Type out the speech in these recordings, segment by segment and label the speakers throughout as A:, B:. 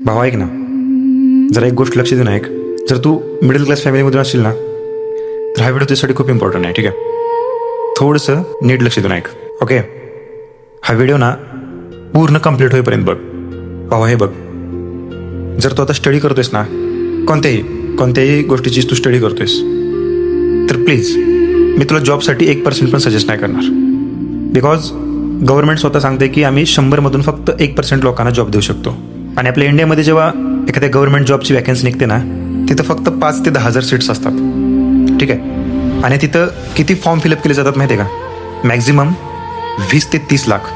A: भावा ऐक ना, जरा एक गोष्ट लक्ष देऊन ऐक. जर तू मिडल क्लास फॅमिलीमधून असशील ना, तर हा व्हिडिओ तुझ्यासाठी खूप इम्पॉर्टंट आहे. ठीक आहे, थोडंसं नीट लक्ष देऊन ऐक. ओके, हा व्हिडिओ ना पूर्ण कंप्लीट होईपर्यंत बघ. भावा हे बघ, जर तू आता स्टडी करतोयस ना, कोणत्याही गोष्टीची तू स्टडी करतोयस, तर प्लीज मी तुला जॉबसाठी 1% पण सजेस्ट नाही करणार. बिकॉज गव्हर्नमेंट स्वतः सांगते की आम्ही 100मधून फक्त 1% लोकांना जॉब देऊ शकतो. आणि आपल्या इंडियामध्ये जेव्हा एखाद्या गव्हर्नमेंट जॉबची वॅकन्सी निघते ना, तिथं फक्त 5 ते 10,000 सीट्स असतात. ठीक आहे, आणि तिथं किती फॉर्म फिलअप केले जातात माहिती आहे का? मॅक्झिमम 20 ते 30 lakh.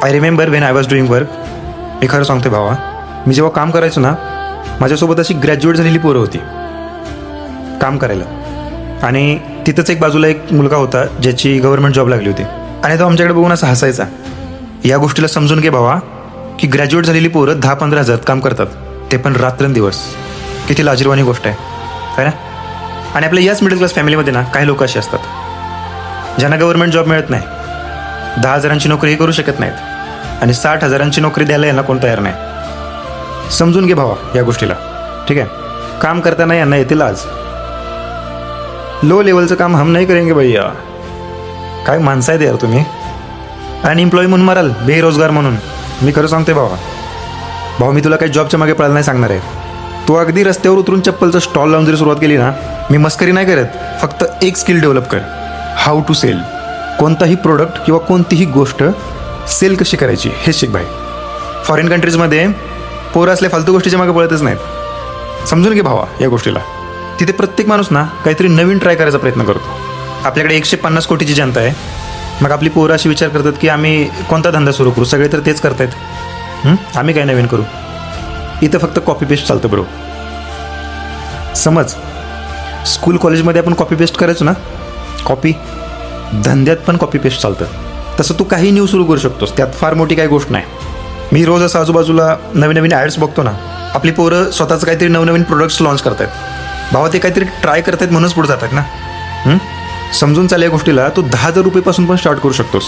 A: I remember when I was doing work. मी खरं सांगते भावा, मी जेव्हा काम करायचो ना, माझ्यासोबत अशी ग्रॅज्युएट झालेली पोरं होती काम करायला. आणि तिथंच एक बाजूला एक मुलगा होता ज्याची गव्हर्नमेंट जॉब लागली होती. आणि तो आमच्याकडे बघून असा हसायचा. या गोष्टीला समजून घे भावा, की ग्रॅज्युएट झालेली पोरं 10-15 हजार काम करतात, ते पण रात्रंदिवस. किती लाजिरवाणी गोष्ट आहे ना? आणि आपल्या याच मिडल क्लास फॅमिलीमध्ये ना काही लोक असे असतात ज्यांना गव्हर्नमेंट जॉब मिळत नाही, 10,000ची नोकरीही करू शकत नाहीत, आणि 60,000ची नोकरी द्यायला यांना कोण तयार नाही. समजून घे भावा या गोष्टीला. ठीक आहे, काम करताना यांना येते लाज. लो लेवलचं काम हम नाही करेंगे भैया. काय माणसं आहेत यार तुम्ही. अनएम्प्लॉय म्हणून माराल, बेरोजगार म्हणून. मी खरं सांगते भावा, मी तुला काही जॉबच्या मागे पळायला नाही सांगणार आहे. तू अगदी रस्त्यावर उतरून चप्पलचं स्टॉल लावून जरी सुरुवात केली ना, मी मस्करी नाही करत. फक्त एक स्किल डेव्हलप कर, हाऊ टू सेल. कोणताही प्रोडक्ट किंवा कोणतीही गोष्ट सेल कशी करायची हे शिक भाई. फॉरेन कंट्रीजमध्ये पोरं असल्या फालतू गोष्टीच्या मागे पळतच नाहीत. समजून घे भावा या गोष्टीला. तिथे प्रत्येक माणूस ना काहीतरी नवीन ट्राय करायचा प्रयत्न करतो. आपल्याकडे 150 कोटीची जनता आहे. मग आपली पोरं अशी विचार करतात की आम्ही कोणता धंदा सुरू करू, सगळे तर तेच करतायत, आम्ही काय नवीन करू. इथं फक्त कॉपी पेस्ट चालतं ब्रो. समज स्कूल कॉलेजमध्ये आपण कॉपी पेस्ट करायचो ना, कॉपी. धंद्यात पण कॉपी पेस्ट चालतं. तसं तू काही न्यू सुरू करू शकतोस, त्यात फार मोठी काही गोष्ट नाही. मी रोज असं आजूबाजूला नवीन नवीन ॲड्स बघतो ना, आपली पोरं स्वतःचं काहीतरी नवनवीन प्रोडक्ट्स लॉन्च करतायत. भावा ते काहीतरी ट्राय करतायत म्हणूनच पुढे जातात ना. समजून चाल या गोष्टीला. तू 10,000 रुपयेपासून पण स्टार्ट करू शकतोस.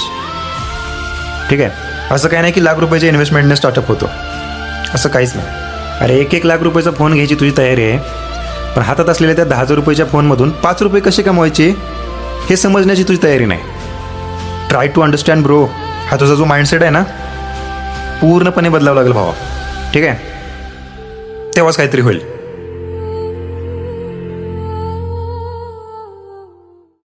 A: ठीक आहे, असं काही नाही की लाख रुपयाच्या इन्व्हेस्टमेंटने स्टार्टअप होतो, असं काहीच नाही. अरे 1-1 लाख रुपयाचा फोन घ्यायची तुझी तयारी आहे, पण हातात असलेल्या त्या 10,000 रुपयाच्या फोनमधून 5 रुपये कसे कमवायचे हे समजण्याची तुझी तयारी नाही. Try to understand bro. हा तुझा जो माइंडसेट आहे ना, पूर्णपणे बदलावा लागेल भावा. ठीक आहे, तेव्हाच काहीतरी होईल.